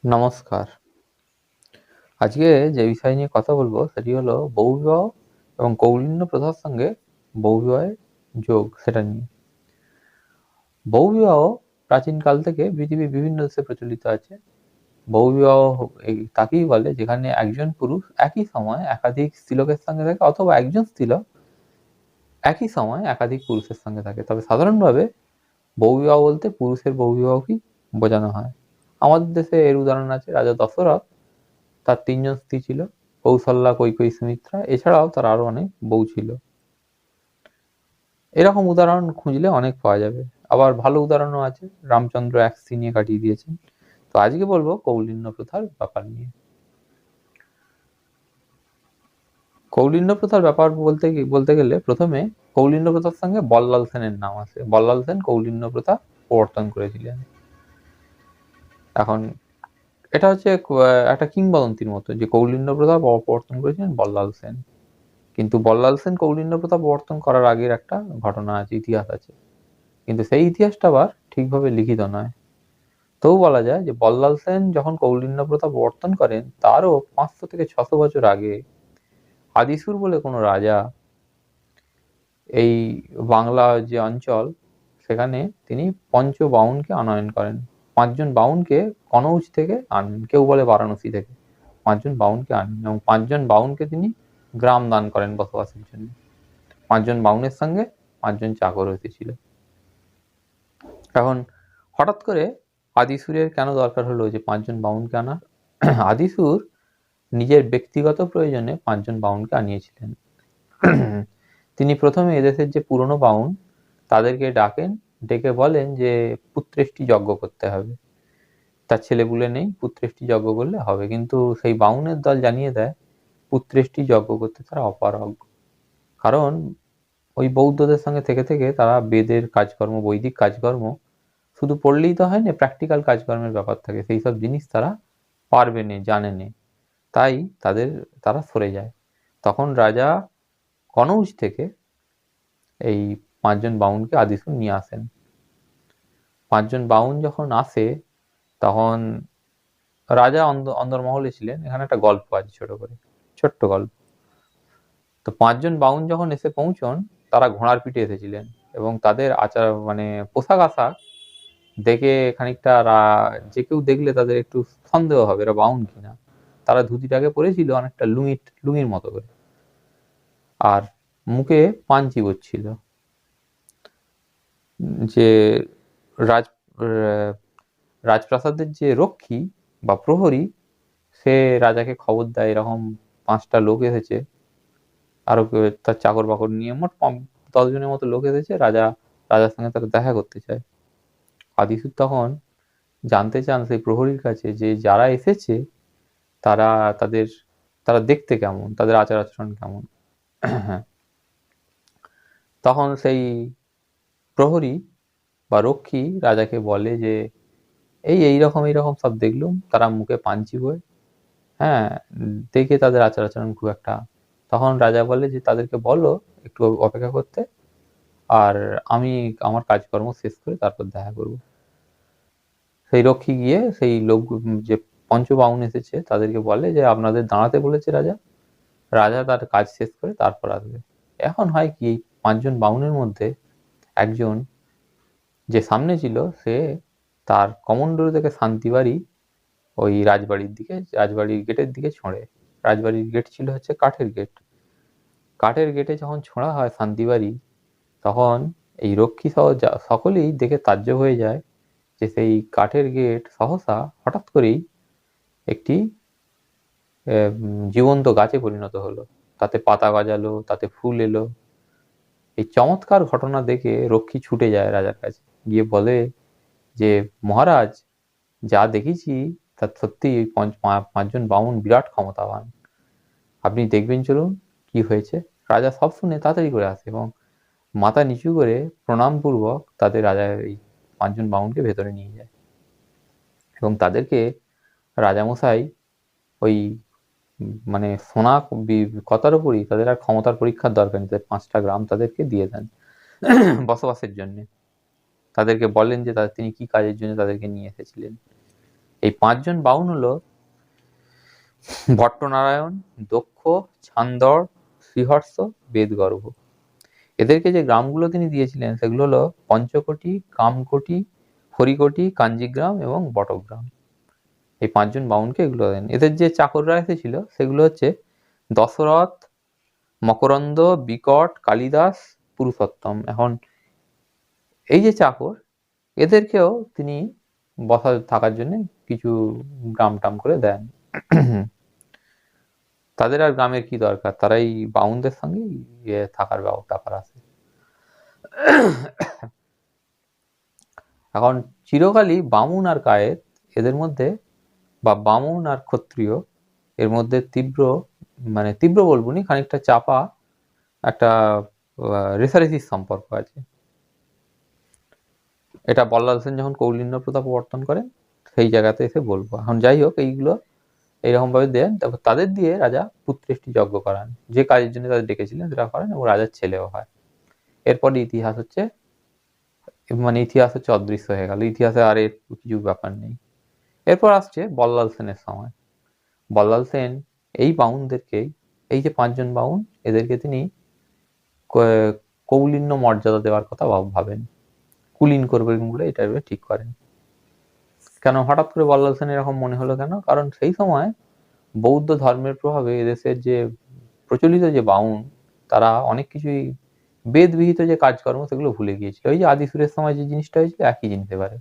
নমস্কার। আজকে যে বিষয় নিয়ে কথা বলবো সেটি হলো বহুবিবাহ এবং কৌলিন্য প্রথার সঙ্গে বহুবিবাহের যোগ সেটা নিয়ে। বহুবিবাহ প্রাচীনকাল থেকে পৃথিবীর বিভিন্ন দেশে প্রচলিত আছে। বহুবিবাহ তাকেই বলে যেখানে একজন পুরুষ একই সময় একাধিক স্ত্রীলোকের সঙ্গে থাকে, অথবা একজন স্ত্রীলোক একই সময় একাধিক পুরুষের সঙ্গে থাকে। তবে সাধারণভাবে বহুবিবাহ বলতে পুরুষের বহুবিবাহকেই বোঝানো হয়। আমাদের দেশে এর উদাহরণ আছে রাজা দশরথ, তার ৩ জন স্ত্রী ছিল, কৌশল্যা, কৈকেয়ী, সুমিত্রা। এছাড়াও তার আরো অনেক বউ ছিল। এরকম উদাহরণ খুঁজলে অনেক পাওয়া যাবে। আবার ভালো উদাহরণও আছে, রামচন্দ্র এক স্ত্রী নিয়ে কাটিয়ে দিয়েছেন। তো আজকে বলবো কৌলিন্য প্রথার ব্যাপার নিয়ে। কৌলিন্য প্রথার ব্যাপার বলতে গেলে প্রথমে কৌলিন্য প্রথার সঙ্গে বল্লাল সেনের নাম আসে। বল্লাল সেন কৌলিন্য প্রথা প্রবর্তন করেছিলেন। এখন এটা হচ্ছে একটা কিংবদন্তির মতো যে কৌলিন্য প্রথা প্রবর্তন করেছিলেন বল্লাল সেন। কিন্তু বল্লাল সেন কৌলিন্য প্রথা প্রবর্তন করার আগের একটা ঘটনা আছে, ইতিহাস আছে। কিন্তু সেই ইতিহাসটা আবার ঠিকভাবে লিখিত নয়। তবু বলা যায় যে বল্লাল সেন যখন কৌলিন্য প্রথা প্রবর্তন করেন তারও 500 থেকে 600 বছর আগে আদিসুর বলে কোনো রাজা এই বাংলা যে অঞ্চল সেখানে তিনি পঞ্চবাউনকে আনয়ন করেন। 5 জন বাউনকে কনৌজ থেকে আনেন, কেউ বলে বারাণসী থেকে। 5 জন বাউনকে আনেন এবং 5 জন বাউনকে তিনি গ্রাম দান করেন বসবাসের জন্য। 5 জন বাউনের সঙ্গে 5 জন চাকর এসেছিল। এখন হঠাৎ করে আদিসুরের কেন দরকার হলো যে 5 জন বাউনকে আনার? আদিসুর নিজের ব্যক্তিগত প্রয়োজনে 5 জন বাউনকে আনিয়েছিলেন। তিনি প্রথমে এদেশের যে পুরনো বাউন তাদেরকে ডাকেন, ডেকে বলেন যে পুত্রেষ্টি যজ্ঞ করতে হবে। তার ছেলেপুলে নেই, পুত্রেষ্টি যজ্ঞ করলে হবে। কিন্তু সেই বাউনের দল জানিয়ে দেয় পুত্রেষ্টি যজ্ঞ করতে তারা অপারগ। কারণ ওই বৌদ্ধদের সঙ্গে থেকে থেকে তারা বেদের কাজকর্ম, বৈদিক কাজকর্ম শুধু পড়লেই তো হয় না, প্র্যাকটিক্যাল কাজকর্মের ব্যাপার থাকে, সেই সব জিনিস তারা পারবে না, জানে না। তাই তারা সরে যায়। তখন রাজা কনৌজ থেকে এই 5 জন বাউনকে আদিসুর নিয়ে আসেন। 5 জন বাউন যখন আসে তখন রাজা অন্দরমহলে ছিলেন। এখানে একটা গল্প আছে ছোট্ট গল্প। তো 5 জন বাউন যখন এসে পৌঁছন তারা ঘোড়ার পিঠে এসেছিলেন এবং তাদের আচার পোশাক আশাক দেখে খানিকটা যে কেউ দেখলে তাদের একটু সন্দেহ হবে এরা বাউন কিনা। তারা ধুতিটাকে পরেছিল অনেকটা লুঙ্গির মতো করে, আর মুখে পাঞ্চি ছিল। যে রাজ রাজপ্রাসাদের যে রক্ষী বা প্রহরী সে রাজাকে খবর দেয় এরকম 5টা লোক এসেছে, আরো তার চাকর বাকর নিয়ে মোট 10 জনের মতো লোক এসেছে, রাজার সঙ্গে তারা দেখা করতে চায়। আদিসুর তখন জানতে চান সেই প্রহরীর কাছে যে যারা এসেছে তারা তাদের তারা দেখতে কেমন, তাদের আচার আচরণ কেমন। তখন সেই প্রহরী বা রক্ষী রাজাকে বলে যে এইরকম সব দেখলুম, তারা মুখে পাঞ্চি বয়, হ্যাঁ, দেখে তাদের আচার আচরণ খুব একটা। তখন রাজা বলে যে তাদেরকে বলো একটু অপেক্ষা করতে, আর আমি আমার কাজকর্ম শেষ করে তারপর দেখা করব। সেই রক্ষী গিয়ে সেই লোক যে পঞ্চবাউন এসেছে তাদেরকে বলে যে আপনাদের দাঁড়াতে বলেছে রাজা, রাজা তার কাজ শেষ করে তারপর আসবে। এখন হয় কি, 5 জন বাউনের মধ্যে একজন যে সামনে ছিল সে তার কমণ্ডলু থেকে শান্তিবাড়ি ওই রাজবাড়ির গেটের দিকে ছোঁড়ে। রাজবাড়ির গেট ছিল হচ্ছে কাঠের গেট। কাঠের গেটে যখন ছোঁড়া হয় শান্তিবাড়ি, তখন এই রক্ষী সহ সকলেই দেখে তাজ্জব হয়ে যায় যে সেই কাঠের গেট সহসা হঠাৎ করেই একটি জীবন্ত গাছে পরিণত হলো। তাতে পাতা গজালো, তাতে ফুল এলো। এই চমৎকার ঘটনা দেখে রক্ষী ছুটে যায় রাজার কাছে, গিয়ে বলে যে মহারাজ, যা দেখেছি তা সত্যি 5 জন বামুন বিরাট ক্ষমতাবান, আপনি দেখবেন চলুন কি হয়েছে। রাজা সব শুনে তাড়াতাড়ি করে আসে এবং মাথা নিচু করে প্রণাম পূর্বক তাদের রাজা এই 5 জন বামুনকে ভেতরে নিয়ে যায় এবং তাদেরকে রাজামশাই ওই সোনা কথার উপরই তাদের আর ক্ষমতার পরীক্ষার দরকার নেই, 5টা গ্রাম তাদেরকে দিয়ে দেন বসবাসের জন্য। তাদেরকে বলেন যে তিনি কি কাজের জন্য তাদেরকে নিয়ে এসেছিলেন। এই 5 জন বাউন হলো ভট্টনারায়ণ, দক্ষ, ছান্দর, শ্রীহর্ষ, বেদগর্ভ। এদেরকে যে গ্রামগুলো তিনি দিয়েছিলেন সেগুলো হলো পঞ্চকোটি, কামকোটি, হরিকোটি, কাঞ্জিগ্রাম এবং বটগ্রাম। এই 5 জন বাউনকে এগুলো দেন। এদের যে চাকররা এসেছিল সেগুলো হচ্ছে দশরথ, মকরন্দ, বিকট, কালিদাস, পুরুষোত্তম। এখন এই যে চাকর, এদেরকেও তিনি বসা থাকার জন্য কিছু গ্রাম টাম করে দেন। তাদের আর গ্রামের কি দরকার, তারা এই বাউনদের সঙ্গে থাকার ব্যাপার আছে। এখন চিরকালই বামুন আর কায়েত এদের মধ্যে, বা বামুন আর ক্ষত্রিয় এর মধ্যে তীব্র বলবো নি, খানিকটা চাপা একটা রেষারেষির সম্পর্ক আছে। এটা বল্লাল সেন যখন কৌলিন্য প্রথা প্রবর্তন করেন সেই জায়গাতে এসে বলবো। এখন যাই হোক, এইগুলো এইরকম ভাবে দেন। তারপর তাদের দিয়ে রাজা পুত্রেষ্টি যজ্ঞ করান, যে কাজের জন্য তাদের ডেকেছিলেন সেটা করেন, এবং রাজার ছেলেও হয়। এরপরে ইতিহাস হচ্ছে অদৃশ্য হয়ে গেল, ইতিহাসে আর এর কিছু ব্যাপার নেই। এরপর আসছে বল্লাল সেনের সময়। বল্লাল সেন এই বাউনদেরকেই, এই যে 5 জন বাউন, এদেরকে তিনি কৌলিন্য মর্যাদা দেওয়ার কথা ভাবেন, কুলীন করবেন বলে এটা ঠিক করেন। কেন হঠাৎ করে বল্লাল সেন এরকম মনে হলো কেন? কারণ সেই সময় বৌদ্ধ ধর্মের প্রভাবে এদেশের যে প্রচলিত যে বাউন, তারা অনেক কিছুই বেদবিহিত যে কাজকর্ম সেগুলো ভুলে গিয়েছিল। ওই যে আদিসুরের সময় যে জিনিসটা হয়েছিল একই জিনিস এবারে,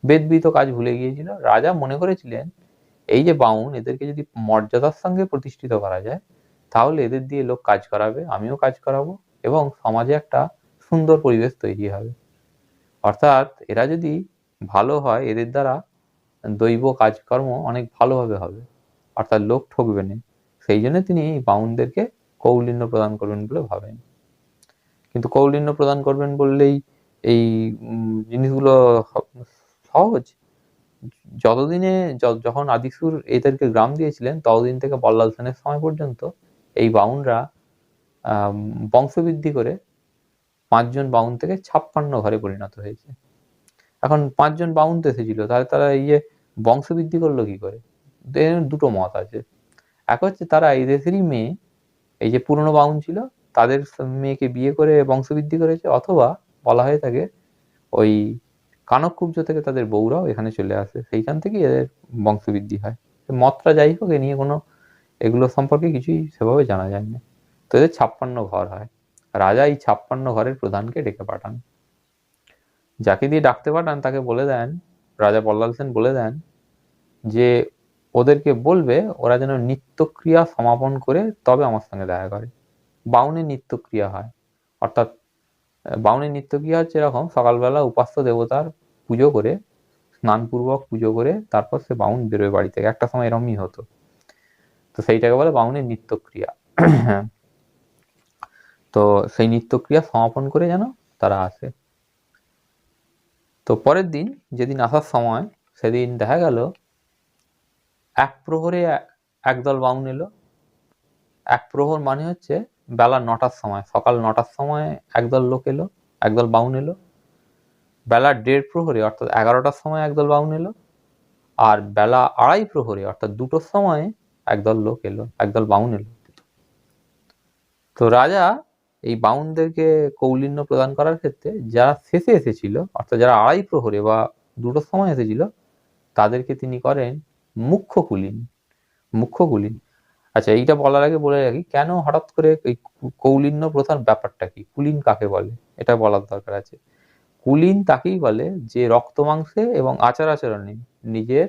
বেদবিহিত কাজ ভুলে গিয়েছিল। রাজা মনে করেছিলেন এই যে বাউন, এদেরকে যদি মর্যাদার সঙ্গে প্রতিষ্ঠিত করা যায় তাহলে এদের দিয়ে লোক কাজ করাবে, আমিও কাজ করাবো, এবং সমাজে একটা সুন্দর পরিবেশ তৈরি হবে। অর্থাৎ এরা যদি ভালো হয়, এদের দ্বারা দৈব কাজকর্ম অনেক ভালোভাবে হবে, অর্থাৎ লোক ঠকবে না। সেই জন্য তিনি এই বাউনদেরকে কৌলিন্য প্রদান করবেন বলে ভাবেন। কিন্তু কৌলিন্য প্রদান করবেন বললেই এই জিনিসগুলো সহজ? যতদিনে যখন আদিসুর এদেরকে গ্রাম দিয়েছিলেন ততদিন থেকে বল্লাল সেনের সময় পর্যন্ত এই বাউনরা বংশবৃদ্ধি করে 5 জন বাউন থেকে 56 ঘরে পরিণত হয়েছে। এখন 5 জন বাউন তো এসেছিল, তাহলে তারা এই যে বংশবৃদ্ধি করলো কি করে? দুটো মত আছে। এক হচ্ছে তারা এই দেশেরই মেয়ে, এই যে পুরনো বাউন ছিল তাদের মেয়েকে বিয়ে করে বংশবৃদ্ধি করেছে, অথবা বলা হয়ে থাকে ওই কানককুব্জ থেকে তাদের বউরাও এখানে চলে আসে, সেইখান থেকে এদের বংশবৃদ্ধি হয়। মতটা যাই হোক, এ নিয়ে কোনো এগুলো সম্পর্কে কিছুই সেভাবে জানা যায় না। তো এদের 56 ঘর হয়। রাজা এই 56 ঘরের প্রধানকে ডেকে পাঠান। যাকে দিয়ে ডাকতে পাঠান তাকে বলে দেন, রাজা বল্লাল সেন বলে দেন যে ওদেরকে বলবে ওরা যেন নিত্যক্রিয়া সমাপন করে তবে আমার সঙ্গে দেখা করে। বাউনের নিত্যক্রিয়া হয়, অর্থাৎ বাউনের নিত্যক্রিয়া হচ্ছে এরকম: সকালবেলা উপাস্য দেবতার পুজো করে, স্নানপূর্বক পুজো করে তারপর সে বাউন বেরোয় বাড়ি থেকে। একটা সময় এরমই হতো। তো সেইটাকে বলে বাউনের নিত্যক্রিয়া। তো সেই নিত্যক্রিয়া সমাপন করে যেন তারা আসে। তো পরের দিন যেদিন আসার সময়, সেদিন দেখা গেল এক প্রহরে একদল বাউন এলো। এক প্রহর মানে হচ্ছে বেলা 9টার সময়, সকাল 9টার সময় একদল লোক এলো, একদল বাউন এলো। বেলা 1:30 প্রহরে অর্থাৎ 11টার সময় একদল বাউন এলো। আর বেলা 2:30 প্রহরে অর্থাৎ 2টোর সময় একদল লোক এলো, একদল বাউন এলো। তো রাজা এই বাউনদেরকে কৌলিন্য প্রদান করার ক্ষেত্রে যারা শেষে এসেছিল, অর্থাৎ যারা 2:30 প্রহরে বা 2টোর সময় এসেছিল, তাদেরকে তিনি করেন মুখ্য কুলীন। মুখ্য কুলীন। আচ্ছা, এইটা বলার আগে বলে রাখি, কেন হঠাৎ করে এই কৌলিন্য প্রথার ব্যাপারটা কি, কুলীন কাকে বলে এটা বলার দরকার আছে। কুলীন তাকেই বলে যে রক্ত মাংসে এবং আচার আচরণে নিজের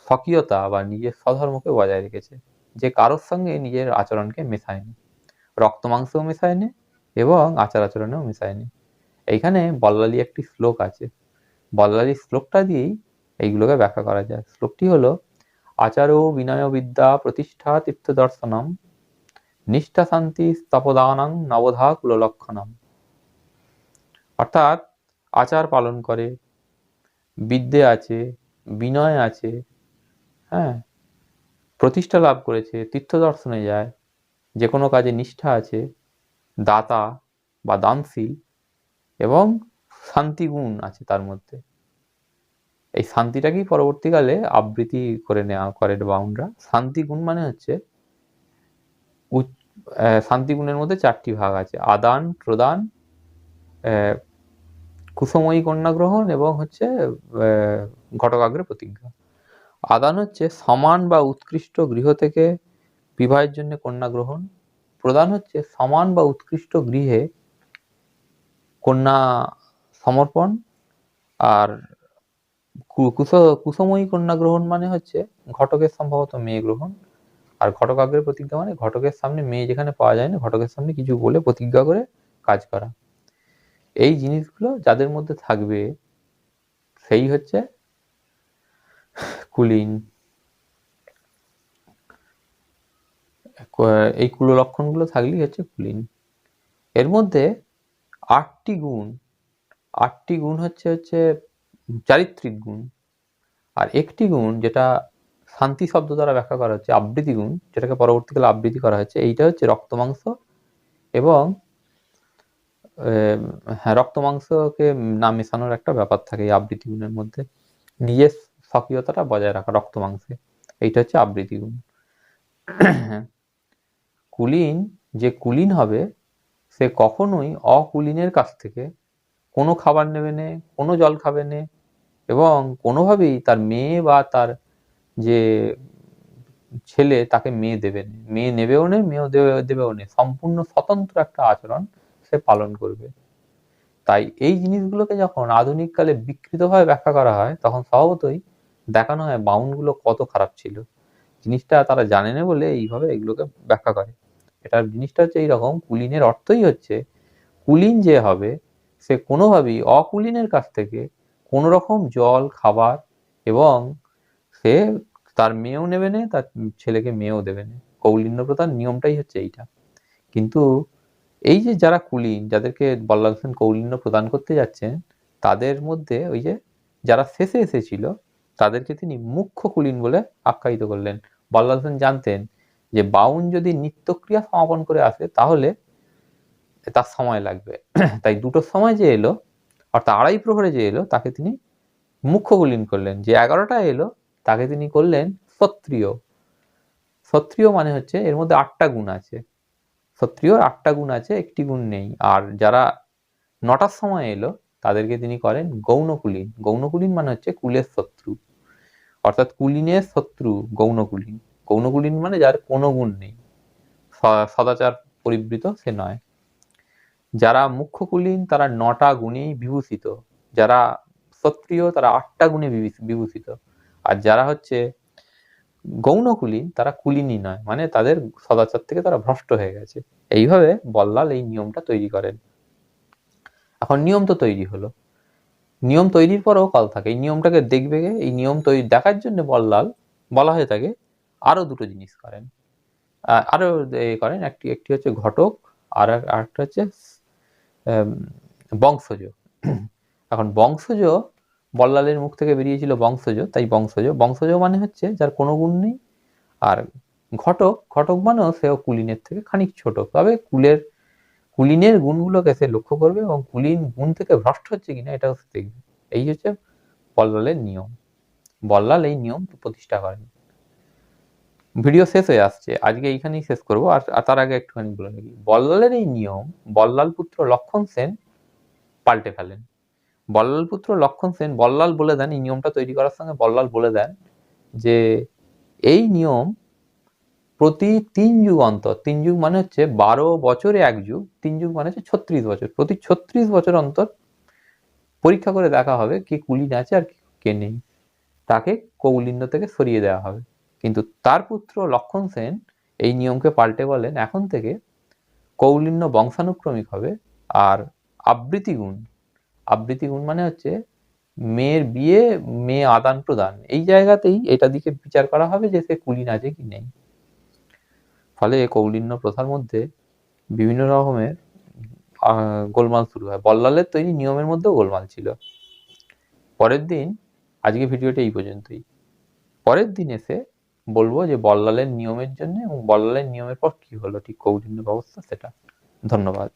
স্বকীয়তা বা নিজের স্বধর্মকে বজায় রেখেছে, যে কারোর সঙ্গে নিজের আচরণকে মেশায়নি, রক্ত মাংসেও মেশায়নি এবং আচার আচরণেও মেশায়নি। এইখানে বল্লালী একটি শ্লোক আছে, বল্লালী শ্লোকটা দিয়েই এইগুলোকে ব্যাখ্যা করা যায়। শ্লোকটি হলো: আচারো বিনয় বিদ্যা প্রতিষ্ঠা তীর্থ দর্শনম নিষ্ঠা শান্তি স্তপদানং নবধা কুললক্ষণম। অর্থাৎ আচার পালন করে, বিদ্যে আছে, বিনয় আছে, হ্যাঁ, প্রতিষ্ঠা লাভ করেছে, তীর্থ দর্শনে যায়, যে কোনো কাজে নিষ্ঠা আছে, দাতা বা দানশীল, এবং শান্তি গুণ আছে তার মধ্যে। এই শান্তিটাকেই পরবর্তীকালে আবৃত্তি করে নেওয়া করে বাউনরা। শান্তি গুণ মানে হচ্ছে শান্তি গুণের মধ্যে 4টি ভাগ আছে: আদান প্রদান, কুসময়ী কন্যা গ্রহণ এবং হচ্ছে ঘটকাগ্রে প্রতিজ্ঞা। আদান হচ্ছে সমান বা উৎকৃষ্ট গৃহ থেকে বিবাহের জন্য কন্যা গ্রহণ। প্রদান হচ্ছে সমান বা উৎকৃষ্ট গৃহে কন্যা সমর্পণ। আর কুসময়ী কন্যা গ্রহণ মানে হচ্ছে ঘটকের সম্ভবত মেয়ে গ্রহণ। আর ঘটকাগ্রে প্রতিজ্ঞা মানে ঘটকের সামনে মেয়ে যেখানে পাওয়া যায় না, ঘটকের সামনে কিছু বলে প্রতিজ্ঞা করে কাজ করা। এই জিনিসগুলো যাদের মধ্যে থাকবে সেই হচ্ছে কুলীন। এই কুললক্ষণগুলো থাকলেই হচ্ছে কুলীন। এর মধ্যে 8টি গুণ হচ্ছে চারিত্রিক গুণ। আর একটি গুণ যেটা শান্তি শব্দ দ্বারা ব্যাখ্যা করা হচ্ছে আবৃত্তি গুণ, যেটাকে পরবর্তীকালে আবৃত্তি করা হচ্ছে, এইটা হচ্ছে রক্ত মাংস এবং রক্ত মাংসকে না মেশানোর একটা ব্যাপার থাকে এই আবৃত্তি গুণের মধ্যে, নিজের স্বকীয়তাটা বজায় রাখা রক্ত মাংসে। এইটা হচ্ছে আবৃত্তি গুণ। কুলীন যে কুলীন হবে সে কখনোই অকুলীনের কাছ থেকে কোনো খাবার নেবে না, কোনো জল খাবে না এবং কোনোভাবেই তার মেয়ে বা তার যে ছেলে তাকে মেয়ে দেবে না, মেয়ে নেবেও না, মেয়েও দেবেও না। সম্পূর্ণ স্বতন্ত্র একটা আচরণ সে পালন করবে। তাই এই জিনিসগুলোকে যখন আধুনিক কালে বিকৃতভাবে ব্যাখ্যা করা হয় তখন স্বভাবতই দেখানো হয় বাউনগুলো কত খারাপ ছিল। জিনিসটা তারা জানে না বলে এইভাবে এগুলোকে ব্যাখ্যা করে। এটার জিনিসটা হচ্ছে এইরকম, কুলীনের অর্থই হচ্ছে কুলীন যে হবে সে কোনোভাবেই অকুলীনের কাছ থেকে কোনো রকম জল খাবার এবং সে তার মেয়েও নেবে না, তার ছেলেকে মেয়েও দেবে না। কৌলিন্য প্রথার নিয়মটাই হচ্ছে এইটা। কিন্তু এই যে যারা কুলীন, যাদেরকে বল্লাল সেন কৌলিন্য প্রদান করতে যাচ্ছেন, তাদের মধ্যে ওই যে যারা শেষে এসেছিল তাদেরকে তিনি মুখ্য কুলীন বলে আখ্যায়িত করলেন। বল্লাল সেন জানতেন যে বাউন যদি নিত্যক্রিয়া সমাপন করে আসে তাহলে তার সময় লাগবে। তাই দুটোর সময় যে এলো অর্থাৎ 2.5 প্রহরে যে এলো তাকে তিনি মুখ্য কুলীন করলেন। যে 11টা এলো তাকে তিনি করলেন সত্রিয়। সত্রিয় মানে হচ্ছে এর মধ্যে 8টা গুণ আছে। সত্রিয়র 8টা গুণ আছে, একটি গুণ নেই। আর যারা 9টার সময় এলো তাদেরকে তিনি করেন গৌণকুলীন। গৌণকুলীন মানে হচ্ছে কুলের শত্রু, অর্থাৎ কুলীনের শত্রু গৌণকুলীন। গৌণকুলীন মানে যার কোনো গুণ নেই, সদাচার পরিবৃত সে নয়। যারা মুখ্য কুলীন তারা 9টা গুণেই বিভূষিত, যারা সত্রিয় তারা 8টা গুণে বিভূষিত। আর যারা হচ্ছে গৌণকুলীন তারা কুলীনই নয়, মানে তাদের সদাচার থেকে তারা ভ্রষ্ট হয়ে গেছে। এইভাবে বল্লাল এই নিয়মটা তৈরি করেন। এখন নিয়ম তো তৈরি হলো, নিয়ম তৈরির পরেও কাল থাকে। এই নিয়মটাকে দেখবে, এই নিয়ম তৈরি দেখার জন্য বল্লাল বলা হয়ে থাকে আরো দুটো জিনিস করেন। আরো করেন, একটি হচ্ছে ঘটক, আর একটা হচ্ছে বংশজ। এখন বংশজ বল্লালের মুখ থেকে বেরিয়েছিল বংশজ, তাই বংশজ মানে হচ্ছে যার কোনো গুণ নেই। আর ঘটক মানেও সেও কুলীনের থেকে খানিক ছোট, তবে কুলীনের গুণগুলোকে সে লক্ষ্য করবে এবং কুলীন গুণ থেকে ভ্রষ্ট হচ্ছে কিনা এটাও সে দেখবে। এই হচ্ছে বল্লালের নিয়ম। বল্লাল এই নিয়ম প্রতিষ্ঠা করেন। ভিডিও শেষ হয়ে আসছে, আজকে এইখানেই শেষ করবো। আর তার আগে একটুখানি বলে রাখি, বল্লালের এই নিয়ম বল্লাল পুত্র লক্ষণ সেন পাল্টে ফেলেন। বল্লাল পুত্র লক্ষণ সেন বল্লাল বলে দেন, এই নিয়মটা তৈরি করার সঙ্গে বল্লাল বলে দেন যে এই নিয়ম প্রতি 3 যুগ অন্তর, 3 যুগ মানে হচ্ছে 12 বছরে 1 যুগ, 3 যুগ মানে হচ্ছে 36 বছর, প্রতি 36 বছর অন্তর পরীক্ষা করে দেখা হবে কে কুলীন আছে আর কে নেই, তাকে কৌলিন্য থেকে সরিয়ে দেওয়া হবে। কিন্তু তার পুত্র লক্ষণ সেন এই নিয়মকে পাল্টে বলেন এখন থেকে কৌলিন্য বংশানুক্রমিক হবে। আর আবৃত্তি গুণ মানে হচ্ছে মেয়ের বিয়ে, মেয়ে আদান প্রদান, এই জায়গাতেই এটা দিকে বিচার করা হবে যে সে কুলীন আছে কি নেই। ফলে কৌলিন্য প্রথার মধ্যে বিভিন্ন রকমের গোলমাল শুরু হয়। বল্লালের তৈরি নিয়মের মধ্যেও গোলমাল ছিল। পরের দিন, আজকে ভিডিওটা এই পর্যন্তই। পরের দিন এসে বলবো যে বল্লালের নিয়মের জন্য এবং বল্লালের নিয়মের পর কি হলো ঠিক কৌলিন্য ব্যবস্থা, সেটা। ধন্যবাদ।